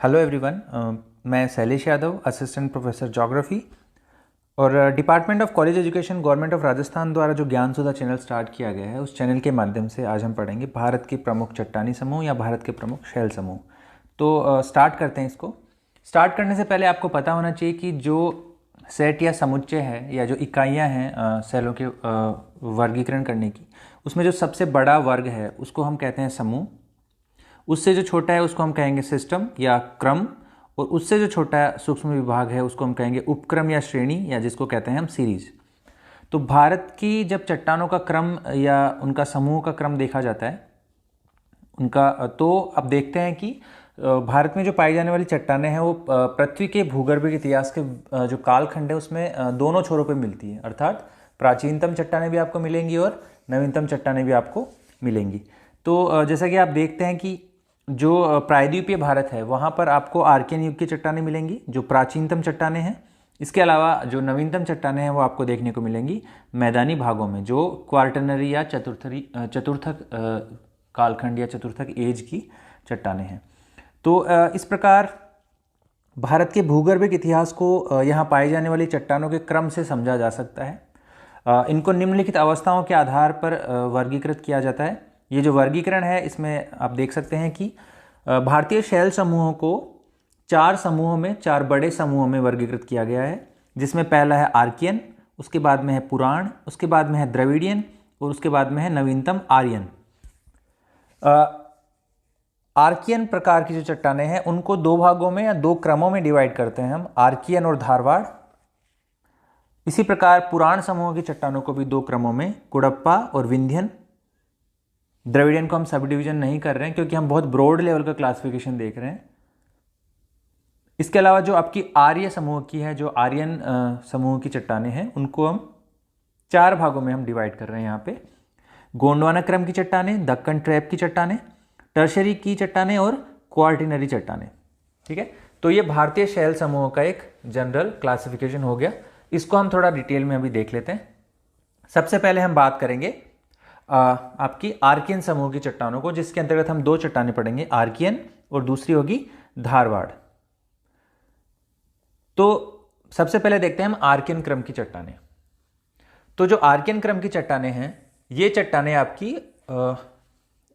Hello everyone, मैं Shailesh Yadav, assistant professor geography और department of college education government of Rajasthan द्वारा जो ज्ञान सुधा चैनल स्टार्ट किया गया है उस चैनल के माध्यम से आज हम पढ़ेंगे भारत के प्रमुख चट्टानी समूह या भारत के प्रमुख शैल समूह। तो स्टार्ट करते हैं इसको। स्टार्ट करने से पहले आपको पता होना चाहिए कि जो सेट या समुच्चय है या जो इकाइयाँ हैं शैलों के वर्गीकरण करने की, उसमें जो सबसे बड़ा वर्ग है उसको हम कहते हैं समूह। उससे जो छोटा है उसको हम कहेंगे सिस्टम या क्रम, और उससे जो छोटा सूक्ष्म विभाग है उसको हम कहेंगे उपक्रम या श्रेणी, या जिसको कहते हैं हम सीरीज। तो भारत की जब चट्टानों का क्रम या उनका समूह का क्रम देखा जाता है उनका, तो अब देखते हैं कि भारत में जो पाई जाने वाली चट्टानें हैं वो पृथ्वी के भूगर्भिक इतिहास के जो कालखंड है उसमें दोनों छोरों पर मिलती है, अर्थात प्राचीनतम चट्टानें भी आपको मिलेंगी और नवीनतम चट्टानें भी आपको मिलेंगी। तो जैसा कि आप देखते हैं कि जो प्रायद्वीपीय भारत है वहाँ पर आपको आर्कियन युग की चट्टानें मिलेंगी जो प्राचीनतम चट्टानें हैं। इसके अलावा जो नवीनतम चट्टानें हैं वो आपको देखने को मिलेंगी मैदानी भागों में, जो क्वार्टनरी या चतुर्थक कालखंड या चतुर्थक एज की चट्टानें हैं। तो इस प्रकार भारत के भूगर्भिक इतिहास को यहाँ पाई जाने वाली चट्टानों के क्रम से समझा जा सकता है। इनको निम्नलिखित अवस्थाओं के आधार पर वर्गीकृत किया जाता है। ये जो वर्गीकरण है इसमें आप देख सकते हैं कि भारतीय शैल समूहों को चार समूहों में, चार बड़े समूहों में वर्गीकृत किया गया है, जिसमें पहला है आर्कियन, उसके बाद में है पुराण, उसके बाद में है द्रविडियन और उसके बाद में है नवीनतम आर्यन। आर्कियन प्रकार की जो चट्टानें हैं उनको दो भागों में या दो क्रमों में डिवाइड करते हैं हम, आर्कियन और धारवाड़। इसी प्रकार पुराण समूह की चट्टानों को भी दो क्रमों में, कुड़प्पा और विंध्यन। द्रविडियन को हम सब डिवीजन नहीं कर रहे हैं क्योंकि हम बहुत ब्रॉड लेवल का क्लासिफिकेशन देख रहे हैं। इसके अलावा जो आपकी आर्य समूह की है, जो आर्यन समूह की चट्टानें हैं, उनको हम चार भागों में हम डिवाइड कर रहे हैं यहाँ पे। गोंडवाना क्रम की चट्टानें, दक्कन ट्रैप की चट्टानें, टर्शरी की चट्टानें और क्वार्टिनरी चट्टानें। ठीक है, तो ये भारतीय शैल समूह का एक जनरल क्लासिफिकेशन हो गया। इसको हम थोड़ा डिटेल में अभी देख लेते हैं। सबसे पहले हम बात करेंगे आपकी आर्कियन समूह की चट्टानों को, जिसके अंतर्गत हम दो चट्टानें पढ़ेंगे, आर्कियन और दूसरी होगी धारवाड़। तो सबसे पहले देखते हैं हम आर्कियन क्रम की चट्टानें। तो जो आर्कियन क्रम की चट्टानें हैं, ये चट्टानें आपकी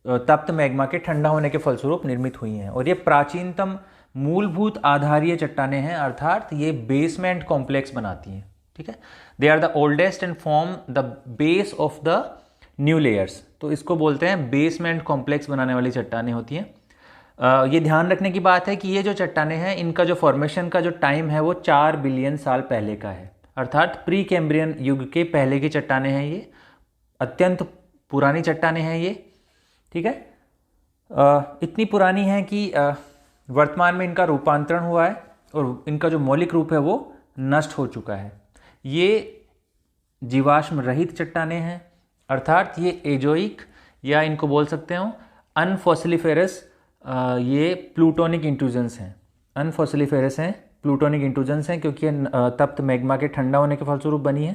तप्त मैग्मा के ठंडा होने के फलस्वरूप निर्मित हुई हैं, और ये प्राचीनतम मूलभूत आधारीय चट्टानें हैं, अर्थात ये बेसमेंट कॉम्प्लेक्स बनाती हैं। ठीक है, they are the oldest and form the base of the new layers. तो इसको बोलते हैं बेसमेंट कॉम्प्लेक्स बनाने वाली चट्टानें होती हैं। ये ध्यान रखने की बात है कि ये जो चट्टानें हैं इनका जो फॉर्मेशन का जो टाइम है वो 4 बिलियन साल पहले का है, अर्थात प्री कैम्ब्रियन युग के पहले की चट्टानें हैं। ये अत्यंत पुरानी चट्टानें हैं ये। ठीक है, इतनी पुरानी है कि वर्तमान में इनका रूपांतरण हुआ है और इनका जो मौलिक रूप है वो नष्ट हो चुका है। ये जीवाश्म रहित चट्टानें हैं, अर्थात ये एजोइक या इनको बोल सकते हो अनफॉसिलिफेरस, ये प्लूटोनिक इंट्रूजन्स हैं। अनफॉसिलिफेरस हैं, प्लूटोनिक इंट्रूजन्स हैं, क्योंकि ये तप्त मैग्मा के ठंडा होने के फलस्वरूप बनी है।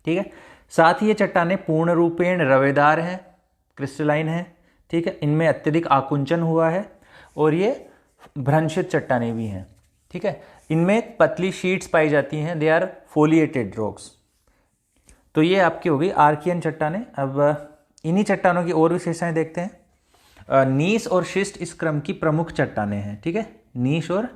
ठीक है, साथ ही ये चट्टानें पूर्ण रूपेण रवेदार हैं, क्रिस्टलाइन हैं। ठीक है, इनमें अत्यधिक आकुंचन हुआ है और ये भ्रंशित चट्टानें भी हैं। ठीक है, इनमें पतली शीट्स पाई जाती हैं, दे आर फोलिएटेड रॉक्स। तो ये आपकी होगी आर्कियन चट्टानें। अब इन्हीं चट्टानों की और विशेषताएं देखते हैं। नीस और शिस्ट इस क्रम की प्रमुख चट्टानें हैं। ठीक है, नीश और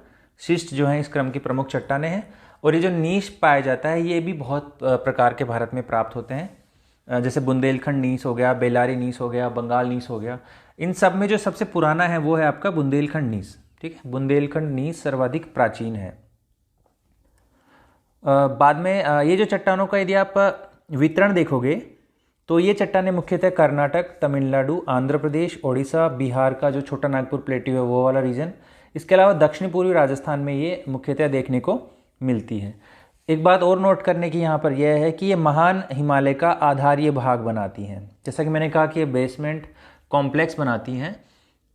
शिस्ट जो हैं इस क्रम की प्रमुख चट्टानें हैं, और ये जो नीश पाया जाता है ये भी बहुत प्रकार के भारत में प्राप्त होते हैं, जैसे बुंदेलखंड नीस हो गया, बेलारी नीस हो गया, बंगाल नीस हो गया। इन सब में जो सबसे पुराना है वो है आपका बुंदेलखंड नीस। ठीक है, बुंदेलखंड नीस सर्वाधिक प्राचीन है। बाद में ये जो चट्टानों का यदि आप वितरण देखोगे तो ये चट्टानें मुख्यतः कर्नाटक, तमिलनाडु, आंध्र प्रदेश, ओडिशा, बिहार का जो छोटा नागपुर प्लेट्यू है वो वाला रीजन, इसके अलावा दक्षिण पूर्वी राजस्थान में ये मुख्यतः देखने को मिलती है। एक बात और नोट करने की यहाँ पर यह है कि ये महान हिमालय का आधारीय भाग बनाती हैं। जैसा कि मैंने कहा कि ये बेसमेंट कॉम्प्लेक्स बनाती हैं,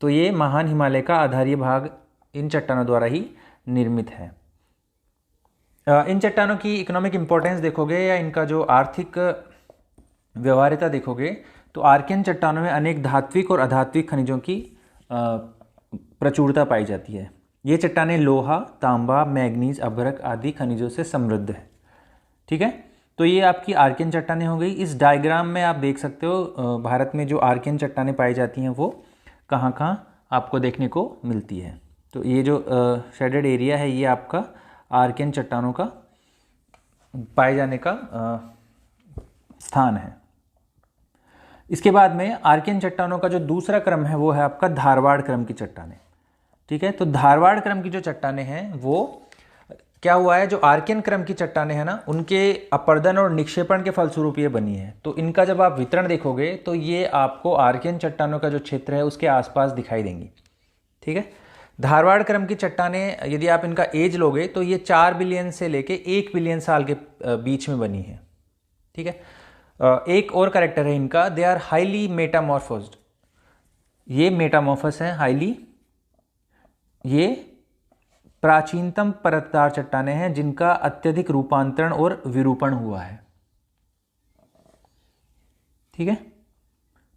तो ये महान हिमालय का आधारीय भाग इन चट्टानों द्वारा ही निर्मित है। इन चट्टानों की इकोनॉमिक इंपॉर्टेंस देखोगे या इनका जो आर्थिक व्यवहार्यता देखोगे तो आर्कियन चट्टानों में अनेक धात्विक और अधात्विक खनिजों की प्रचुरता पाई जाती है। ये चट्टानें लोहा, तांबा, मैग्नीज, अभ्रक आदि खनिजों से समृद्ध है। ठीक है, तो ये आपकी आर्कियन चट्टानें हो गई। इस डायग्राम में आप देख सकते हो भारत में जो आर्कियन चट्टानें पाई जाती हैं वो कहाँ कहाँ आपको देखने को मिलती है। तो ये जो शेडेड एरिया है ये आपका आर्कियन चट्टानों का पाए जाने का स्थान है। इसके बाद में आर्कियन चट्टानों का जो दूसरा क्रम है वो है आपका धारवाड़ क्रम की चट्टानें। ठीक है, तो धारवाड़ क्रम की जो चट्टानें हैं वो क्या हुआ है, जो आर्कियन क्रम की चट्टानें हैं ना, उनके अपर्दन और निक्षेपण के फलस्वरूप ये बनी है। तो इनका जब आप वितरण देखोगे तो ये आपको आर्कियन चट्टानों का जो क्षेत्र है उसके आसपास दिखाई देंगी। ठीक है, धारवाड़ क्रम की चट्टानें यदि आप इनका एज लोगे तो ये 4 बिलियन से लेके 1 बिलियन साल के बीच में बनी है। ठीक है, एक और कैरेक्टर है इनका, दे आर हाईली मेटामॉर्फोस्ड। ये मेटामॉर्फस हैं हाईली। ये प्राचीनतम परतदार चट्टानें हैं जिनका अत्यधिक रूपांतरण और विरूपण हुआ है। ठीक है,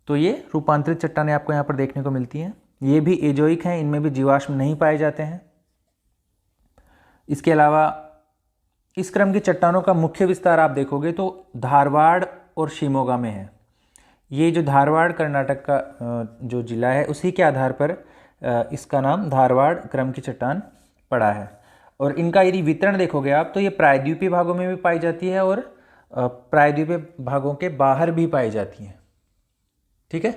तो ये रूपांतरित चट्टानें आपको यहां पर देखने को मिलती हैं। ये भी एजोइक हैं, इनमें भी जीवाश्म नहीं पाए जाते हैं। इसके अलावा इस क्रम की चट्टानों का मुख्य विस्तार आप देखोगे तो धारवाड़ और शिमोगा में है। ये जो धारवाड़ कर्नाटक का जो जिला है उसी के आधार पर इसका नाम धारवाड़ क्रम की चट्टान पड़ा है। और इनका यदि वितरण देखोगे आप तो ये प्रायद्वीपीय भागों में भी पाई जाती है और प्रायद्वीपीय भागों के बाहर भी पाई जाती हैं। ठीक है,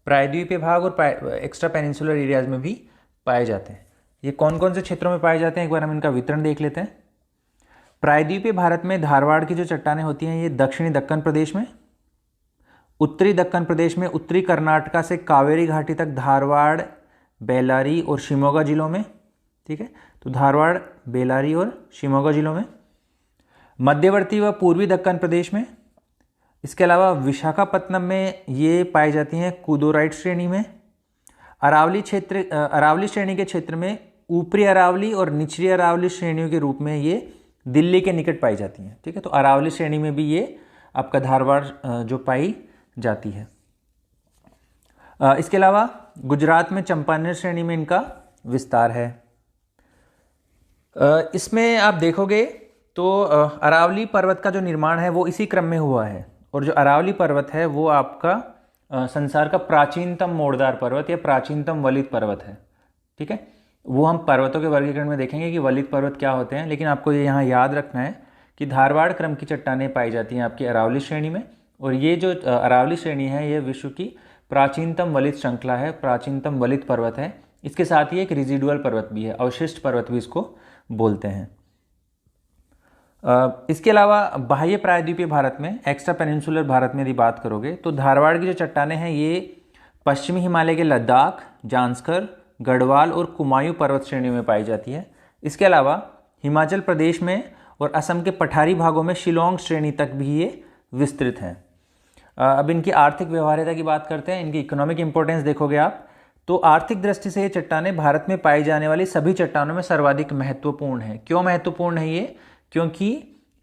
प्रायद्वीपीय भाग और एक्स्ट्रा पेनिनसुलर एरियाज में भी पाए जाते हैं। ये कौन कौन से क्षेत्रों में पाए जाते हैं एक बार हम इनका वितरण देख लेते हैं। प्रायद्वीपीय भारत में धारवाड़ की जो चट्टानें होती हैं ये दक्षिणी दक्कन प्रदेश में, उत्तरी दक्कन प्रदेश में, उत्तरी कर्नाटका से कावेरी घाटी तक धारवाड़, बेल्लारी और शिमोगा जिलों में। ठीक है, तो धारवाड़, बेल्लारी और शिमोगा जिलों में, मध्यवर्ती व पूर्वी दक्कन प्रदेश में। इसके अलावा विशाखापत्तनम में ये पाई जाती हैं कुदोराइट श्रेणी में। अरावली श्रेणी के क्षेत्र में ऊपरी अरावली और निचली अरावली श्रेणियों के रूप में ये दिल्ली के निकट पाई जाती हैं। ठीक है, तो अरावली श्रेणी में भी ये आपका धारवाड़ जो पाई जाती है। इसके अलावा गुजरात में चंपानेर श्रेणी में इनका विस्तार है। इसमें आप देखोगे तो अरावली पर्वत का जो निर्माण है वो इसी क्रम में हुआ है। और जो अरावली पर्वत है वो आपका संसार का प्राचीनतम मोड़दार पर्वत या प्राचीनतम वलित पर्वत है। ठीक है, वो हम पर्वतों के वर्गीकरण में देखेंगे कि वलित पर्वत क्या होते हैं, लेकिन आपको ये यहाँ याद रखना है कि धारवाड़ क्रम की चट्टानें पाई जाती हैं आपकी अरावली श्रेणी में। और ये जो अरावली श्रेणी है ये विश्व की प्राचीनतम वलित श्रृंखला है, प्राचीनतम वलित पर्वत है। इसके साथ ही एक रिजिडुअल पर्वत भी है, अवशिष्ट पर्वत भी इसको बोलते हैं। इसके अलावा बाह्य प्रायद्वीपीय भारत में, एक्स्ट्रा पेनिनसुलर भारत में यदि बात करोगे तो धारवाड़ की जो चट्टानें हैं ये पश्चिमी हिमालय के लद्दाख, जांस्कर, गढ़वाल और कुमायूं पर्वत श्रेणियों में पाई जाती है। इसके अलावा हिमाचल प्रदेश में और असम के पठारी भागों में शिलोंग श्रेणी तक भी ये विस्तृत हैं। अब इनकी आर्थिक व्यवहार्यता की बात करते हैं। इनकी इकोनॉमिक इंपॉर्टेंस देखोगे आप तो आर्थिक दृष्टि से ये चट्टानें भारत में पाई जाने वाली सभी चट्टानों में सर्वाधिक महत्वपूर्ण है। क्यों महत्वपूर्ण है ये? क्योंकि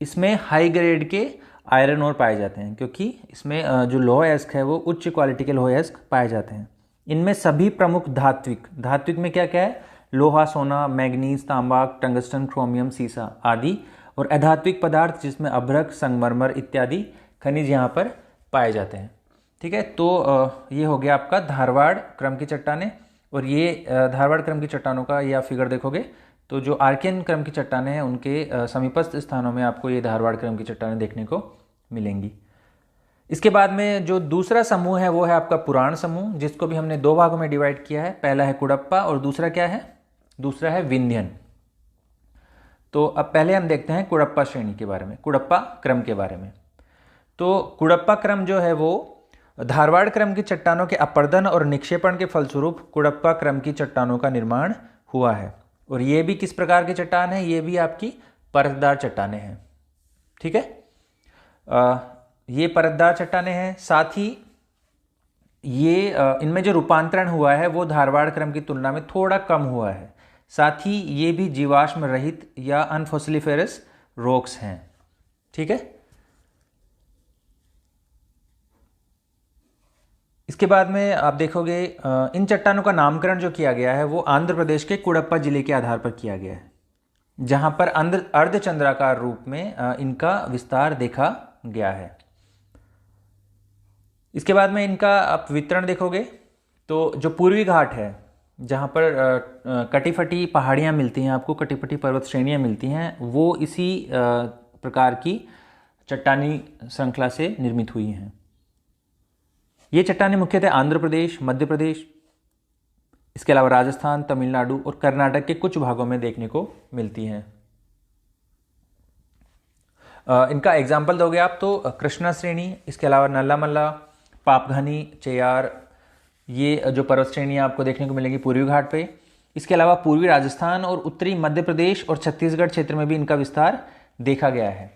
इसमें हाई ग्रेड के आयरन ओर पाए जाते हैं, क्योंकि इसमें जो लौह अयस्क है वो उच्च क्वालिटी के लौह अयस्क पाए जाते हैं। इनमें सभी प्रमुख धात्विक में क्या क्या है? लोहा, सोना, मैग्नीज, तांबा, टंगस्टन, क्रोमियम, सीसा आदि, और अधात्विक पदार्थ जिसमें अभ्रक, संगमरमर इत्यादि खनिज यहाँ पर पाए जाते हैं। ठीक है, तो ये हो गया आपका धारवाड़ क्रम की चट्टानें। और ये धारवाड़ क्रम की चट्टानों का ये आप फिगर देखोगे तो जो आर्कियन क्रम की चट्टानें हैं उनके समीपस्थ स्थानों में आपको ये धारवाड़ क्रम की चट्टानें देखने को मिलेंगी। इसके बाद में जो दूसरा समूह है वो है आपका पुराण समूह, जिसको भी हमने दो भागों में डिवाइड किया है। पहला है कुडप्पा और दूसरा क्या है? दूसरा है विंध्यन। तो अब पहले हम देखते हैं कुडप्पा श्रेणी के बारे में, कुडप्पा क्रम के बारे में। तो कुडप्पा क्रम जो है वो धारवाड़ क्रम की चट्टानों के अपर्दन और निक्षेपण के फलस्वरूप कुडप्पा क्रम की चट्टानों का निर्माण हुआ है। और ये भी किस प्रकार की चट्टान है? ये भी आपकी परतदार चट्टानें हैं। ठीक है, ये परतदार चट्टानें हैं। साथ ही ये इनमें जो रूपांतरण हुआ है वो धारवाड़ क्रम की तुलना में थोड़ा कम हुआ है। साथ ही ये भी जीवाश्म रहित या अनफॉसिलिफेरस रॉक्स हैं। ठीक है, इसके बाद में आप देखोगे इन चट्टानों का नामकरण जो किया गया है वो आंध्र प्रदेश के कुडप्पा जिले के आधार पर किया गया है, जहां पर अर्धचंद्राकार रूप में इनका विस्तार देखा गया है। इसके बाद में इनका आप वितरण देखोगे तो जो पूर्वी घाट है, जहाँ पर कटी फटी पहाड़ियाँ मिलती हैं, आपको कटी फटी पर्वत श्रेणियाँ मिलती हैं, वो इसी प्रकार की चट्टानी श्रृंखला से निर्मित हुई हैं। ये चट्टानें मुख्यतः आंध्र प्रदेश, मध्य प्रदेश, इसके अलावा राजस्थान, तमिलनाडु और कर्नाटक के कुछ भागों में देखने को मिलती हैं। इनका एग्जाम्पल दोगे आप तो कृष्णा श्रेणी, इसके अलावा नल्लामल्ला, पापघनी, चेयार, ये जो पर्वत श्रेणियाँ आपको देखने को मिलेंगी पूर्वी घाट पे। इसके अलावा पूर्वी राजस्थान और उत्तरी मध्य प्रदेश और छत्तीसगढ़ क्षेत्र में भी इनका विस्तार देखा गया है।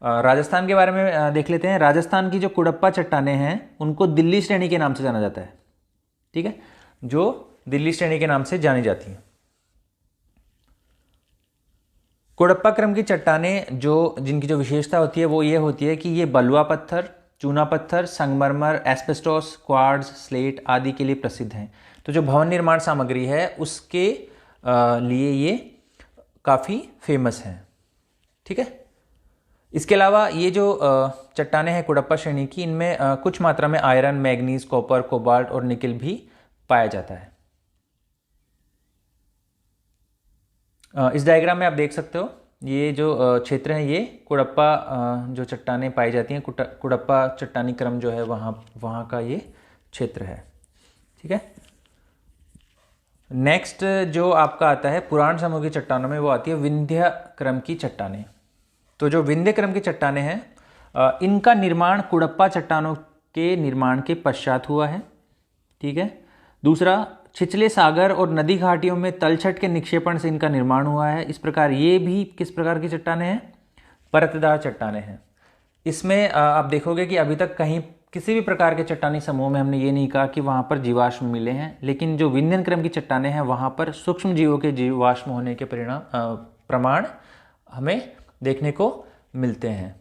राजस्थान के बारे में देख लेते हैं। राजस्थान की जो कुडप्पा चट्टानें हैं उनको दिल्ली श्रेणी के नाम से जाना जाता है, ठीक है, जो दिल्ली श्रेणी के नाम से जानी जाती हैं। कुडप्पा क्रम की चट्टानें जिनकी जो विशेषता होती है वो ये होती है कि ये बलुआ पत्थर, चूना पत्थर, संगमरमर, एस्बेस्टोस, क्वार्ट्ज, स्लेट आदि के लिए प्रसिद्ध हैं। तो जो भवन निर्माण सामग्री है उसके लिए ये काफ़ी फेमस हैं, ठीक है। इसके अलावा ये जो चट्टानें हैं कुडप्पा श्रेणी की, इनमें कुछ मात्रा में आयरन, मैग्नीज, कॉपर, कोबाल्ट और निकल भी पाया जाता है। इस डायग्राम में आप देख सकते हो ये जो क्षेत्र है ये कुडप्पा जो चट्टानें पाई जाती हैं, कुडप्पा चट्टानी क्रम जो है वहाँ का ये क्षेत्र है, ठीक है। नेक्स्ट जो आपका आता है पुराण समूह की चट्टानों में, वो आती है विंध्य क्रम की चट्टानें। तो जो विंध्य क्रम की चट्टानें हैं इनका निर्माण कुडप्पा चट्टानों के निर्माण के पश्चात हुआ है, ठीक है। दूसरा, छिछले सागर और नदी घाटियों में तलछट के निक्षेपण से इनका निर्माण हुआ है। इस प्रकार ये भी किस प्रकार की चट्टानें हैं? परतदार चट्टानें हैं। इसमें आप देखोगे कि अभी तक कहीं किसी भी प्रकार के चट्टानी समूह में हमने ये नहीं कहा कि वहाँ पर जीवाश्म मिले हैं, लेकिन जो विंध्यन क्रम की चट्टानें हैं वहाँ पर सूक्ष्म जीवों के जीवाश्म होने के प्रमाण हमें देखने को मिलते हैं।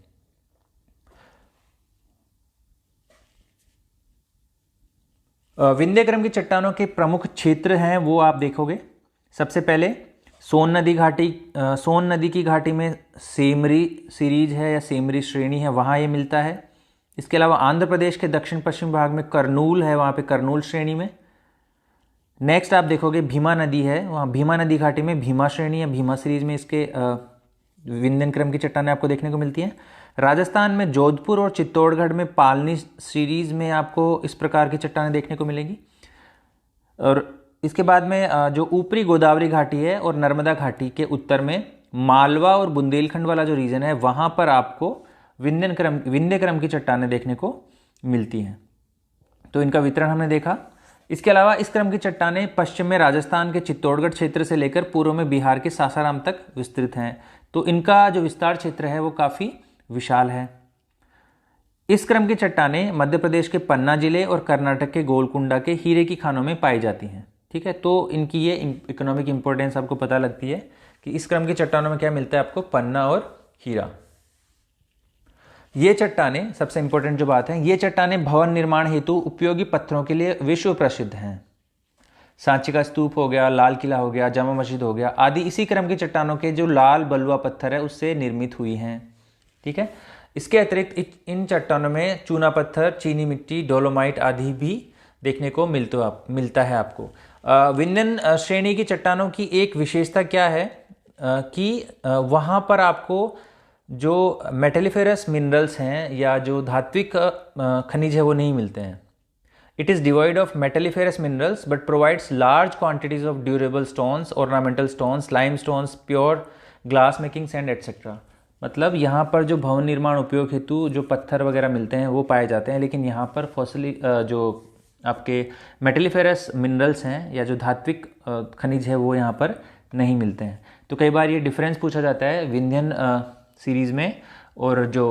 विंध्य क्रम की चट्टानों के प्रमुख क्षेत्र हैं वो आप देखोगे। सबसे पहले सोन नदी घाटी, सोन नदी की घाटी में सेमरी सीरीज है या सेमरी श्रेणी है, वहाँ ये मिलता है। इसके अलावा आंध्र प्रदेश के दक्षिण पश्चिम भाग में करनूल है, वहाँ पे करनूल श्रेणी में। नेक्स्ट आप देखोगे भीमा नदी है, वहाँ भीमा नदी घाटी में भीमा श्रेणी है, भीमा सीरीज में इसके विंध्यन क्रम की चट्टानें आपको देखने को मिलती हैं। राजस्थान में जोधपुर और चित्तौड़गढ़ में पालनी सीरीज में आपको इस प्रकार की चट्टानें देखने को मिलेंगी। और इसके बाद में जो ऊपरी गोदावरी घाटी है और नर्मदा घाटी के उत्तर में मालवा और बुंदेलखंड वाला जो रीजन है वहाँ पर आपको विंध्य क्रम की चट्टानें देखने को मिलती हैं। तो इनका वितरण हमने देखा। इसके अलावा इस क्रम की चट्टानें पश्चिम में राजस्थान के चित्तौड़गढ़ क्षेत्र से लेकर पूर्व में बिहार के सासाराम तक विस्तृत हैं। तो इनका जो विस्तार क्षेत्र है वो काफ़ी विशाल है। इस क्रम की चट्टानें मध्य प्रदेश के पन्ना जिले और कर्नाटक के गोलकुंडा के हीरे की खानों में पाई जाती हैं, ठीक है। तो इनकी ये इकोनॉमिक इंपॉर्टेंस आपको पता लगती है कि इस क्रम की चट्टानों में क्या मिलता है आपको, पन्ना और हीरा। ये चट्टानें, सबसे इंपॉर्टेंट जो बात है, ये चट्टानें भवन निर्माण हेतु उपयोगी पत्थरों के लिए विश्व प्रसिद्ध हैं। सांची का स्तूप हो गया, लाल किला हो गया, जामा मस्जिद हो गया आदि इसी क्रम की चट्टानों के जो लाल बलुआ पत्थर है उससे निर्मित हुई हैं, ठीक है। इसके अतिरिक्त इन चट्टानों में चूना पत्थर, चीनी मिट्टी, डोलोमाइट आदि भी देखने को मिलता है आपको। विंध्यन श्रेणी की चट्टानों की एक विशेषता क्या है कि वहाँ पर आपको जो मेटेलिफेरस मिनरल्स हैं या जो धात्विक खनिज है वो नहीं मिलते हैं। It is devoid of metalliferous minerals but provides large quantities of durable stones, ornamental stones, lime stones, pure glass making sand etcetera. मतलब यहाँ पर जो भवन निर्माण उपयोग हेतु जो पत्थर वगैरह मिलते हैं वो पाए जाते हैं, लेकिन यहाँ पर फॉसिली जो आपके मेटेलिफेरस मिनरल्स हैं या जो धात्विक खनिज है वो यहाँ पर नहीं मिलते हैं। तो कई बार ये डिफरेंस पूछा जाता है विंध्यन सीरीज़ में और जो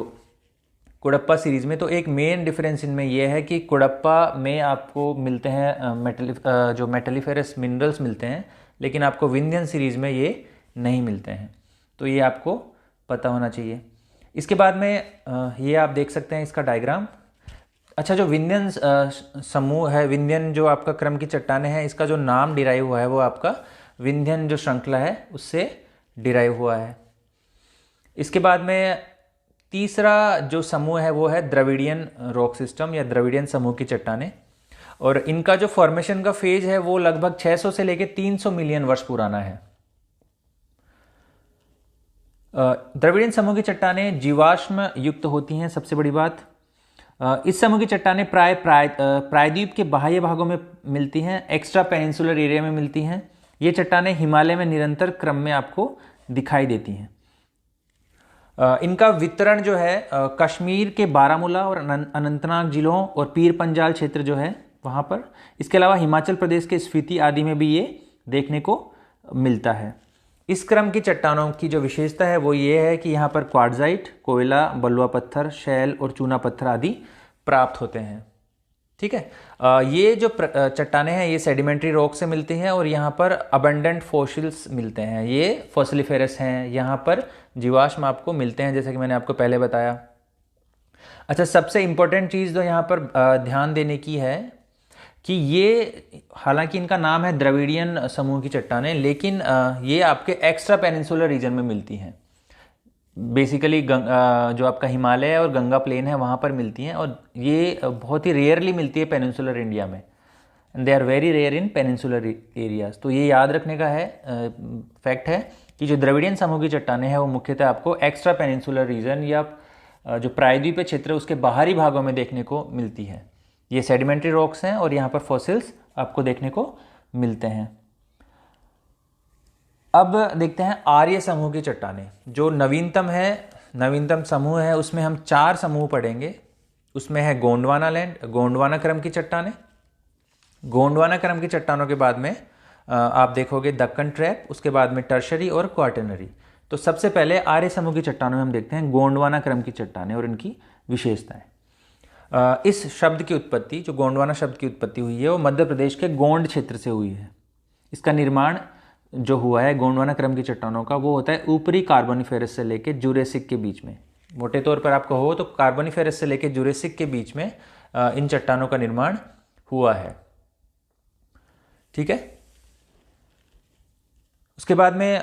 कुडप्पा सीरीज़ में। तो एक मेन डिफरेंस इनमें यह है कि कुडप्पा में आपको मिलते हैं जो मेटेलिफेरस मिनरल्स मिलते हैं, लेकिन आपको विंध्यन सीरीज़ में ये नहीं मिलते हैं। तो ये आपको पता होना चाहिए। इसके बाद में ये आप देख सकते हैं इसका डायग्राम। अच्छा, जो विंध्यन समूह है, विंध्यन जो आपका क्रम की चट्टानें हैं, इसका जो नाम डिराइव हुआ है वो आपका विंध्यन जो श्रृंखला है उससे डिराइव हुआ है। इसके बाद में तीसरा जो समूह है वो है द्रविडियन रॉक सिस्टम या द्रविडियन समूह की चट्टानें, और इनका जो फॉर्मेशन का फेज है वो लगभग 600 से लेकर 300 मिलियन वर्ष पुराना है। द्रविडियन समूह की चट्टानें जीवाश्म युक्त होती हैं, सबसे बड़ी बात। इस समूह की चट्टानें प्रायद्वीप के बाह्य भागों में मिलती हैं, एक्स्ट्रा पेनिनसुलर एरिया में मिलती हैं। ये चट्टानें हिमालय में निरंतर क्रम में आपको दिखाई देती हैं। इनका वितरण जो है कश्मीर के बारामूला और अनंतनाग जिलों और पीर पंजाल क्षेत्र जो है वहाँ पर, इसके अलावा हिमाचल प्रदेश के स्पीति आदि में भी ये देखने को मिलता है। इस क्रम की चट्टानों की जो विशेषता है वो ये है कि यहाँ पर क्वार्ट्जाइट, कोयला, बलुआ पत्थर, शैल और चूना पत्थर आदि प्राप्त होते हैं। ठीक है, ये जो चट्टानें हैं ये सेडिमेंट्री रॉक से मिलती हैं और यहाँ पर अबंडेंट फॉसिल्स मिलते हैं, ये फॉसिलिफेरस हैं, यहाँ पर जीवाश्म आपको मिलते हैं जैसे कि मैंने आपको पहले बताया। अच्छा, सबसे इम्पोर्टेंट चीज़ जो यहाँ पर ध्यान देने की है कि ये, हालांकि इनका नाम है द्रविडियन समूह की चट्टानें, लेकिन ये आपके एक्स्ट्रा पेनिनसुलर रीजन में मिलती हैं। बेसिकली जो आपका हिमालय और गंगा प्लेन है वहाँ पर मिलती हैं, और ये बहुत ही रेयरली मिलती है पेनिनसुलर इंडिया में, and they are very rare in peninsular areas. तो ये याद रखने का है फैक्ट है कि जो द्रविडियन समूह की चट्टानें हैं वो मुख्यतः आपको एक्स्ट्रा पेनिनसुलर रीजन या जो प्रायद्वीपीय क्षेत्र है उसके बाहरी भागों में देखने को मिलती है। ये सेडिमेंट्री रॉक्स हैं और यहाँ पर फॉसिल्स आपको देखने को मिलते हैं। अब देखते हैं आर्य समूह की चट्टानें, जो नवीनतम समूह है। उसमें हम 4 समूह पढ़ेंगे। उसमें है गोंडवाना लैंड, गोंडवाना क्रम की चट्टानें। गोंडवाना क्रम की चट्टानों के बाद में आप देखोगे दक्कन ट्रैप, उसके बाद में टर्शरी और क्वार्टरनरी। तो सबसे पहले आर्य समूह की चट्टानों में हम देखते हैं गोंडवाना क्रम की चट्टानें और इनकी विशेषताएं। इस शब्द की उत्पत्ति, जो गोंडवाना शब्द की उत्पत्ति हुई है, वो मध्य प्रदेश के गोंड क्षेत्र से हुई है। इसका निर्माण जो हुआ है गोंडवाना क्रम की चट्टानों का, वो होता है ऊपरी कार्बोनिफेरस से लेकर जुरेसिक के बीच में। मोटे तौर पर आपको हो तो कार्बोनिफेरस से लेकर जुरेसिक के बीच में इन चट्टानों का निर्माण हुआ है। ठीक है, उसके बाद में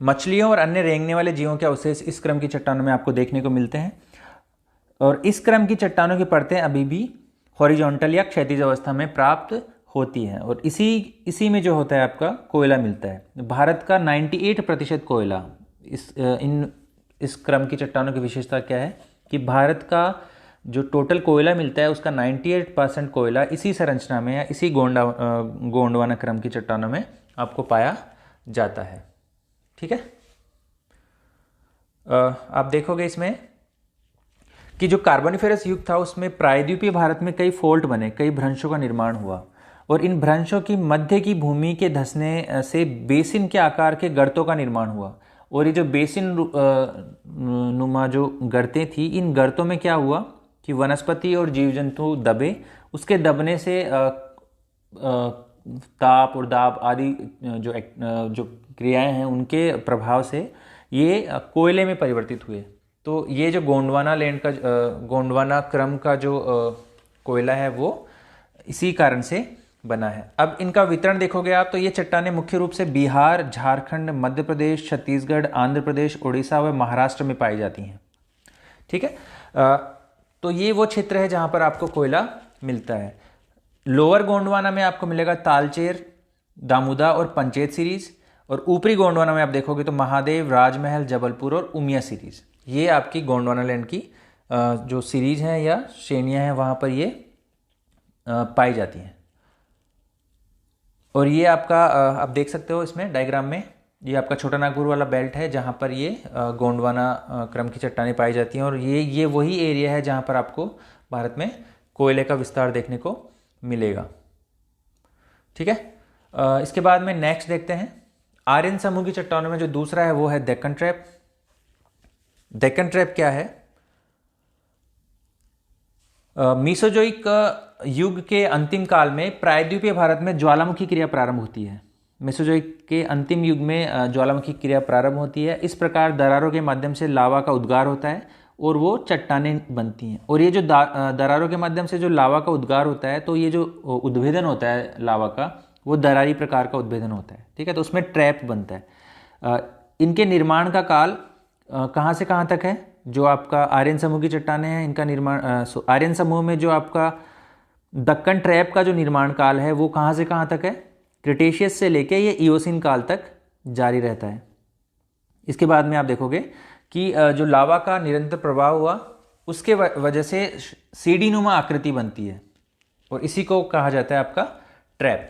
मछलियों और अन्य रेंगने वाले जीवों के अवशेष इस क्रम की चट्टानों में आपको देखने को मिलते हैं, और इस क्रम की चट्टानों की परतें अभी भी हॉरिजॉन्टल या क्षैतिज अवस्था में प्राप्त होती हैं, और इसी में जो होता है आपका कोयला मिलता है। भारत का 98% कोयला इस क्रम की चट्टानों की विशेषता क्या है कि भारत का जो टोटल कोयला मिलता है उसका 98% कोयला इसी संरचना में या इसी गोंडवाना क्रम की चट्टानों में आपको पाया जाता है। ठीक है, आप देखोगे इसमें कि जो कार्बोनिफेरस युग था उसमें प्रायद्वीपीय भारत में कई फोल्ट बने, कई भ्रंशों का निर्माण हुआ, और इन भ्रंशों की मध्य की भूमि के धंसने से बेसिन के आकार के गर्तों का निर्माण हुआ। और ये जो बेसिन नुमा जो गर्तें थी, इन गर्तों में क्या हुआ कि वनस्पति और जीव जंतु दबे, उसके दबने से ताप और दाब आदि जो क्रियाएं हैं उनके प्रभाव से ये कोयले में परिवर्तित हुए। तो ये जो गोंडवाना लैंड का गोंडवाना क्रम का जो कोयला है वो इसी कारण से बना है। अब इनका वितरण देखोगे आप तो ये चट्टानें मुख्य रूप से बिहार, झारखंड, मध्य प्रदेश, छत्तीसगढ़, आंध्र प्रदेश, उड़ीसा व महाराष्ट्र में पाई जाती हैं। ठीक है, तो ये वो क्षेत्र है जहाँ पर आपको कोयला मिलता है। लोअर गोंडवाना में आपको मिलेगा तालचेर, दामुदा और पंचेत सीरीज, और ऊपरी गोंडवाना में आप देखोगे तो महादेव, राजमहल, जबलपुर और उमिया सीरीज। ये आपकी गोंडवाना लैंड की जो सीरीज हैं या श्रेणियां हैं वहाँ पर ये पाई जाती हैं। और ये आपका आप देख सकते हो इसमें डायग्राम में, ये आपका छोटा नागपुर वाला बेल्ट है जहाँ पर ये गोंडवाना क्रम की चट्टानें पाई जाती हैं, और ये वही एरिया है जहाँ पर आपको भारत में कोयले का विस्तार देखने को मिलेगा। ठीक है, इसके बाद में नेक्स्ट देखते हैं आर्यन समूह की चट्टानों में जो दूसरा है वो है डेक्कन ट्रैप। डेक्कन ट्रैप क्या है? मीसोजोइक युग के अंतिम काल में प्रायद्वीपीय भारत में ज्वालामुखी क्रिया प्रारंभ होती है। मेसोजोइक के अंतिम युग में ज्वालामुखी क्रिया प्रारंभ होती है। इस प्रकार दरारों के माध्यम से लावा का उद्गार होता है और वो चट्टानें बनती हैं। और ये जो दरारों के माध्यम से जो लावा का उद्गार होता है, तो ये जो उद्भेदन होता है लावा का, वो दरारी प्रकार का उद्भेदन होता है। ठीक है, तो उसमें ट्रैप बनता है। इनके निर्माण का काल कहाँ से कहाँ तक है? जो आपका आर्यन समूह की चट्टानें हैं, इनका निर्माण आर्यन समूह में जो आपका दक्कन ट्रैप का जो निर्माण काल है वो कहाँ से कहाँ तक है? क्रिटेशियस से लेके ये इयोसीन काल तक जारी रहता है। इसके बाद में आप देखोगे कि जो लावा का निरंतर प्रवाह हुआ उसके वजह से सीढ़ी नुमा आकृति बनती है, और इसी को कहा जाता है आपका ट्रैप।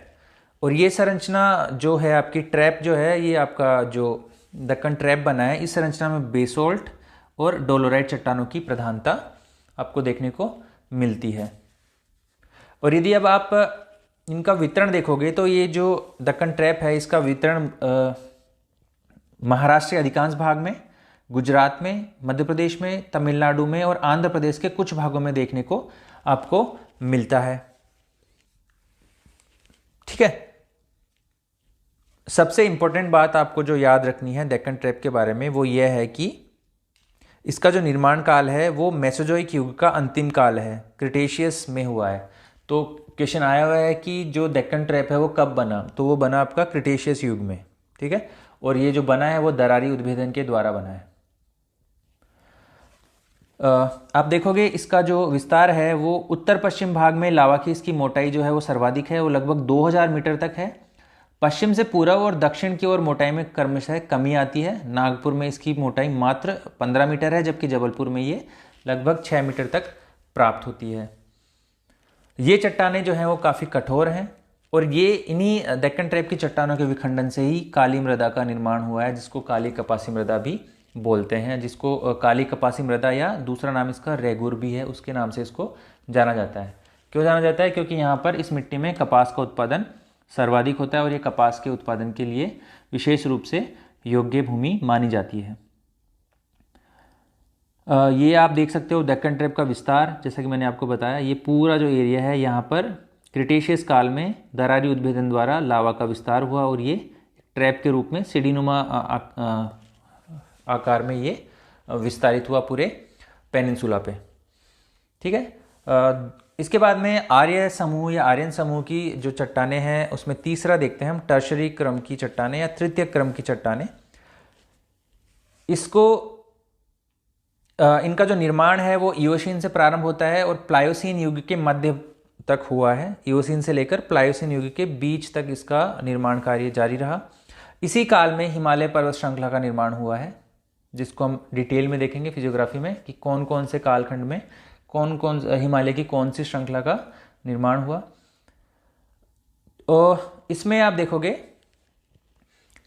और ये संरचना जो है आपकी ट्रैप जो है, ये आपका जो दक्कन ट्रैप बना है, इस संरचना में बेसोल्ट और डोलोराइट चट्टानों की प्रधानता आपको देखने को मिलती है। और यदि अब आप इनका वितरण देखोगे तो ये जो दक्कन ट्रैप है इसका वितरण महाराष्ट्र के अधिकांश भाग में, गुजरात में, मध्य प्रदेश में, तमिलनाडु में और आंध्र प्रदेश के कुछ भागों में देखने को आपको मिलता है। ठीक है, सबसे इंपॉर्टेंट बात आपको जो याद रखनी है दक्कन ट्रैप के बारे में वो ये है कि इसका जो निर्माण काल है वो मेसोजोइक युग का अंतिम काल है, क्रिटेशियस में हुआ है। तो क्वेश्चन आया हुआ है कि जो दक्कन ट्रैप है वो कब बना, तो वो बना आपका क्रिटेशियस युग में। ठीक है, और ये जो बना है वो दरारी उद्भेदन के द्वारा बना है। आप देखोगे इसका जो विस्तार है वो उत्तर पश्चिम भाग में लावा की इसकी मोटाई जो है वो सर्वाधिक है, वो लगभग 2000 मीटर तक है। पश्चिम से पूर्व और दक्षिण की ओर मोटाई में क्रमशः कमी आती है। नागपुर में इसकी मोटाई मात्र 15 मीटर है, जबकि जबलपुर में ये लगभग 6 मीटर तक प्राप्त होती है। ये चट्टानें जो हैं वो काफ़ी कठोर हैं, और ये इन्हीं दक्कन ट्रैप की चट्टानों के विखंडन से ही काली मृदा का निर्माण हुआ है, जिसको काली कपासी मृदा भी बोलते हैं, जिसको काली कपासी मृदा या दूसरा नाम इसका रेगुर भी है, उसके नाम से इसको जाना जाता है। क्यों जाना जाता है? क्योंकि यहाँ पर इस मिट्टी में कपास का उत्पादन सर्वाधिक होता है और ये कपास के उत्पादन के लिए विशेष रूप से योग्य भूमि मानी जाती है। ये आप देख सकते हो दक्कन ट्रैप का विस्तार, जैसा कि मैंने आपको बताया, ये पूरा जो एरिया है यहाँ पर क्रिटेशियस काल में दरारी उद्भेदन द्वारा लावा का विस्तार हुआ, और ये ट्रैप के रूप में सीढ़ीनुमा आकार में ये विस्तारित हुआ पूरे पेनिनसुला पे। ठीक है, इसके बाद में आर्य समूह या आर्यन समूह की जो चट्टानें हैं उसमें तीसरा देखते हैं हम टर्शरी क्रम की चट्टानें या तृतीय क्रम की चट्टानें। इसको इनका जो निर्माण है वो इयोसीन से प्रारंभ होता है और प्लायोसीन युग के मध्य तक हुआ है। इयोसीन से लेकर प्लायोसीन युग के बीच तक इसका निर्माण कार्य जारी रहा। इसी काल में हिमालय पर्वत श्रृंखला का निर्माण हुआ है, जिसको हम डिटेल में देखेंगे फिजियोग्राफी में कि कौन कौन से कालखंड में कौन कौन हिमालय की कौन सी श्रृंखला का निर्माण हुआ। और इसमें आप देखोगे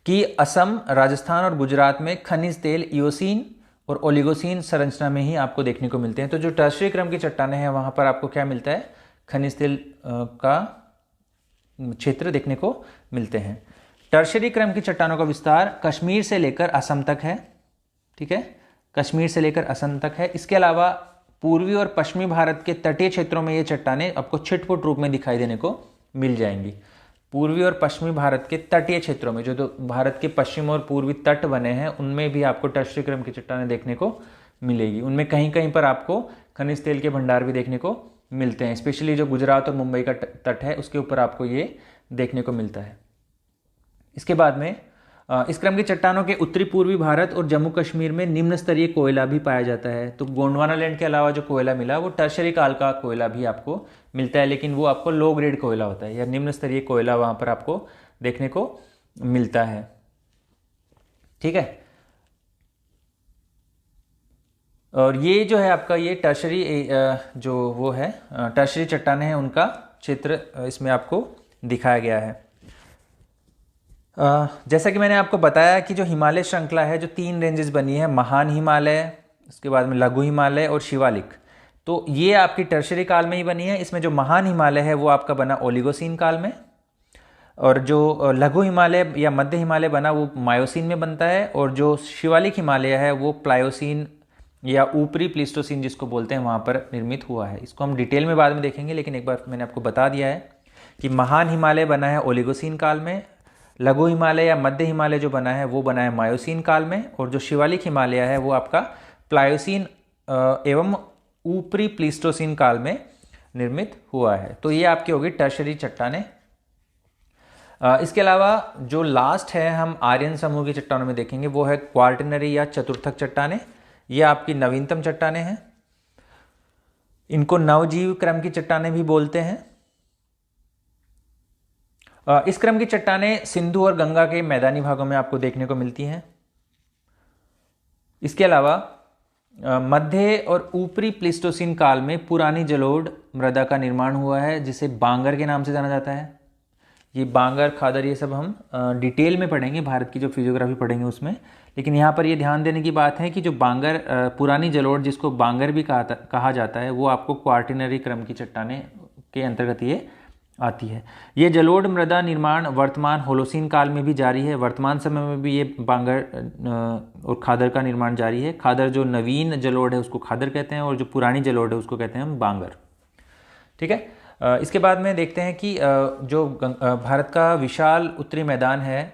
कि असम, राजस्थान और गुजरात में खनिज तेल इयोसीन और ओलिगोसीन संरचना में ही आपको देखने को मिलते हैं। तो जो टर्शरी क्रम की चट्टानें हैं वहां पर आपको क्या मिलता है? खनिज तेल का क्षेत्र देखने को मिलते हैं। टर्शरी क्रम की चट्टानों का विस्तार कश्मीर से लेकर असम तक है। ठीक है, कश्मीर से लेकर असम तक है। इसके अलावा पूर्वी और पश्चिमी भारत के तटीय क्षेत्रों में ये चट्टानें आपको छिटपुट रूप में दिखाई देने को मिल जाएंगी। पूर्वी और पश्चिमी भारत के तटीय क्षेत्रों में, जो तो भारत के पश्चिम और पूर्वी तट बने हैं, उनमें भी आपको टर्शरी क्रम की चट्टानें देखने को मिलेगी। उनमें कहीं कहीं पर आपको खनिज तेल के भंडार भी देखने को मिलते हैं। स्पेशली जो गुजरात और मुंबई का तट है उसके ऊपर आपको ये देखने को मिलता है। इसके बाद में इस क्रम की चट्टानों के उत्तरी पूर्वी भारत और जम्मू कश्मीर में निम्न स्तरीय कोयला भी पाया जाता है। तो गोंडवाना लैंड के अलावा जो कोयला मिला वो टर्शरी काल का कोयला भी आपको मिलता है, लेकिन वो आपको लो ग्रेड कोयला होता है या निम्न स्तरीय कोयला वहां पर आपको देखने को मिलता है। ठीक है, और ये जो है आपका ये टर्शरी जो वो है टर्शरी चट्टानें हैं उनका चित्र इसमें आपको दिखाया गया है। जैसा कि मैंने आपको बताया कि जो हिमालय श्रृंखला है, जो 3 रेंजेस बनी है, महान हिमालय, उसके बाद में लघु हिमालय और शिवालिक, तो ये आपकी टर्शरी काल में ही बनी है। इसमें जो महान हिमालय है वो आपका बना ओलिगोसीन काल में, और जो लघु हिमालय या मध्य हिमालय बना वो मायोसीन में बनता है, और जो शिवालिक हिमालय है वो प्लायोसीन या ऊपरी प्लीस्टोसीन जिसको बोलते हैं वहाँ पर निर्मित हुआ है। इसको हम डिटेल में बाद में देखेंगे, लेकिन एक बार मैंने आपको बता दिया है कि महान हिमालय बना है ओलिगोसीन काल में, लघु हिमालय या मध्य हिमालय जो बना है वो बना है मायोसीन काल में, और जो शिवालिक हिमालय है वो आपका प्लायोसीन एवं ऊपरी प्लीस्टोसीन काल में निर्मित हुआ है। तो ये आपकी होगी टर्शरी चट्टानें। इसके अलावा जो लास्ट है हम आर्यन समूह की चट्टानों में देखेंगे वो है क्वार्टनरी या चतुर्थक चट्टानें। ये आपकी नवीनतम चट्टानें हैं। इनको नवजीव क्रम की चट्टानें भी बोलते हैं। इस क्रम की चट्टानें सिंधु और गंगा के मैदानी भागों में आपको देखने को मिलती हैं। इसके अलावा मध्य और ऊपरी प्लीस्टोसीन काल में पुरानी जलोढ़ मृदा का निर्माण हुआ है, जिसे बांगर के नाम से जाना जाता है। ये बांगर, खादर, ये सब हम डिटेल में पढ़ेंगे, भारत की जो फिजियोग्राफी पढ़ेंगे उसमें। लेकिन यहाँ पर ये ध्यान देने की बात है कि जो बांगर, पुरानी जलोढ़ जिसको बांगर भी कहा जाता है, वो आपको क्वार्टिनरी क्रम की चट्टानें के अंतर्गत ये आती है। ये जलोढ़ मृदा निर्माण वर्तमान होलोसीन काल में भी जारी है। वर्तमान समय में भी ये बांगर और खादर का निर्माण जारी है। खादर जो नवीन जलोढ़ है उसको खादर कहते हैं, और जो पुरानी जलोढ़ है उसको कहते हैं हम बांगर। ठीक है। इसके बाद में देखते हैं कि जो भारत का विशाल उत्तरी मैदान है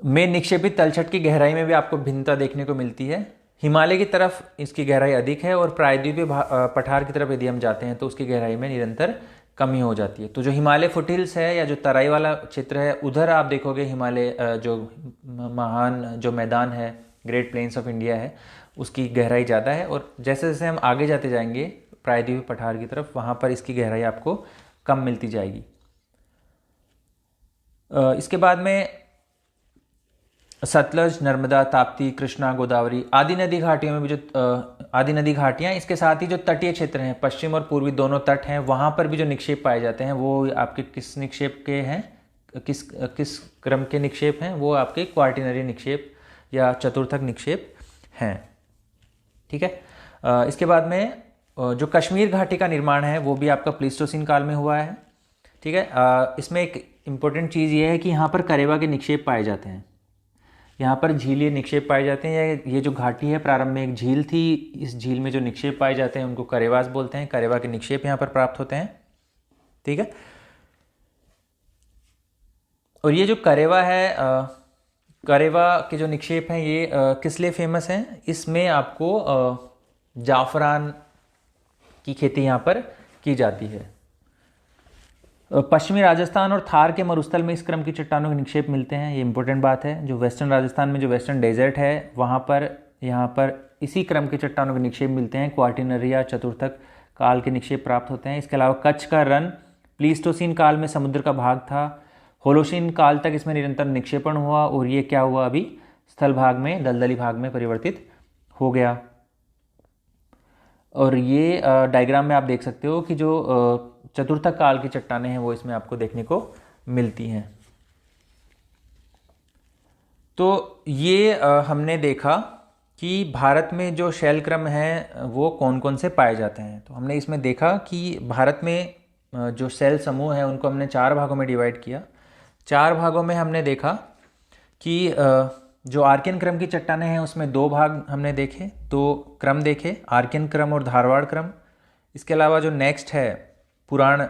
में निक्षेपित तलछट की गहराई में भी आपको भिन्नता देखने को मिलती है। हिमालय की तरफ इसकी गहराई अधिक है, और प्रायद्वीपीय पठार की तरफ यदि हम जाते हैं तो उसकी गहराई में निरंतर कमी हो जाती है। तो जो हिमालय फुटहिल्स है या जो तराई वाला क्षेत्र है, उधर आप देखोगे हिमालय जो महान जो मैदान है, ग्रेट प्लेन्स ऑफ इंडिया है, उसकी गहराई ज़्यादा है। और जैसे जैसे हम आगे जाते जाएंगे प्रायद्वीपीय पठार की तरफ, वहाँ पर इसकी गहराई आपको कम मिलती जाएगी। इसके बाद में सतलज, नर्मदा, ताप्ती, कृष्णा, गोदावरी आदि नदी घाटियों में भी जो आदि नदी घाटियाँ, इसके साथ ही जो तटीय क्षेत्र हैं, पश्चिम और पूर्वी दोनों तट हैं, वहाँ पर भी जो निक्षेप पाए जाते हैं वो आपके किस निक्षेप के हैं, किस क्रम के निक्षेप हैं? वो आपके क्वार्टिनरी निक्षेप या चतुर्थक निक्षेप हैं। ठीक है। इसके बाद में जो कश्मीर घाटी का निर्माण है वो भी आपका प्लीस्टोसीन काल में हुआ है। ठीक है। इसमें एक इम्पोर्टेंट चीज़ ये है कि यहाँ पर करेवा के निक्षेप पाए जाते हैं। यहाँ पर झीलीय निक्षेप पाए जाते हैं। ये जो घाटी है, प्रारंभ में एक झील थी, इस झील में जो निक्षेप पाए जाते हैं उनको करेवास बोलते हैं। करेवा के निक्षेप यहाँ पर प्राप्त होते हैं। ठीक है। और ये जो करेवा है, करेवा के जो निक्षेप हैं ये किस लिए फेमस हैं? इसमें आपको जाफरान की खेती यहाँ पर की जाती है। पश्चिमी राजस्थान और थार के मरुस्थल में इस क्रम की चट्टानों के निक्षेप मिलते हैं। ये इंपॉर्टेंट बात है। जो वेस्टर्न राजस्थान में जो वेस्टर्न डेजर्ट है, वहाँ पर यहाँ पर इसी क्रम के चट्टानों के निक्षेप मिलते हैं। क्वार्टिनरी या चतुर्थक काल के निक्षेप प्राप्त होते हैं। इसके अलावा कच्छ का रण प्लीस्टोसीन काल में समुद्र का भाग था। होलोसीन काल तक इसमें निरंतर निक्षेपण हुआ, और ये क्या हुआ, अभी स्थल भाग में, दलदली भाग में परिवर्तित हो गया। और ये डायग्राम में आप देख सकते हो कि जो चतुर्थक काल की चट्टानें हैं वो इसमें आपको देखने को मिलती हैं। तो ये हमने देखा कि भारत में जो शैल क्रम है वो कौन कौन से पाए जाते हैं। तो हमने इसमें देखा कि भारत में जो शैल समूह है उनको हमने 4 भागों में डिवाइड किया। 4 भागों में हमने देखा कि जो आर्कियन क्रम की चट्टानें हैं उसमें 2 भाग हमने देखे, 2 क्रम देखे, आर्कियन क्रम और धारवाड़ क्रम। इसके अलावा जो नेक्स्ट है पुराण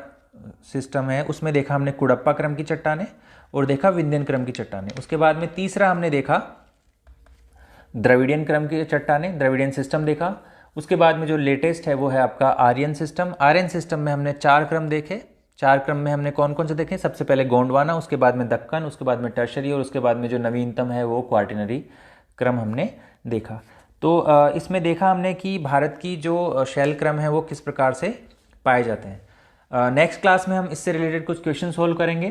सिस्टम है, उसमें देखा हमने कुडप्पा क्रम की चट्टानें और देखा विंध्यन क्रम की चट्टानें। उसके बाद में तीसरा हमने देखा द्रविडियन क्रम की चट्टानें, द्रविडियन सिस्टम देखा। उसके बाद में जो लेटेस्ट है वो है आपका आर्यन सिस्टम। आर्यन सिस्टम में हमने 4 क्रम देखे। 4 क्रम में हमने कौन कौन से देखे? सबसे पहले गोंडवाना, उसके बाद में दक्कन, उसके बाद में टर्शरी, और उसके बाद में जो नवीनतम है वो क्वार्टिनरी क्रम हमने देखा। तो इसमें देखा हमने कि भारत की जो शैल क्रम है वो किस प्रकार से पाए जाते हैं। नेक्स्ट क्लास में हम इससे रिलेटेड कुछ क्वेश्चन सोल्व करेंगे,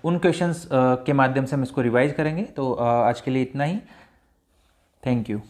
उन क्वेश्चंस के माध्यम से हम इसको रिवाइज करेंगे। तो आज के लिए इतना ही। Thank you.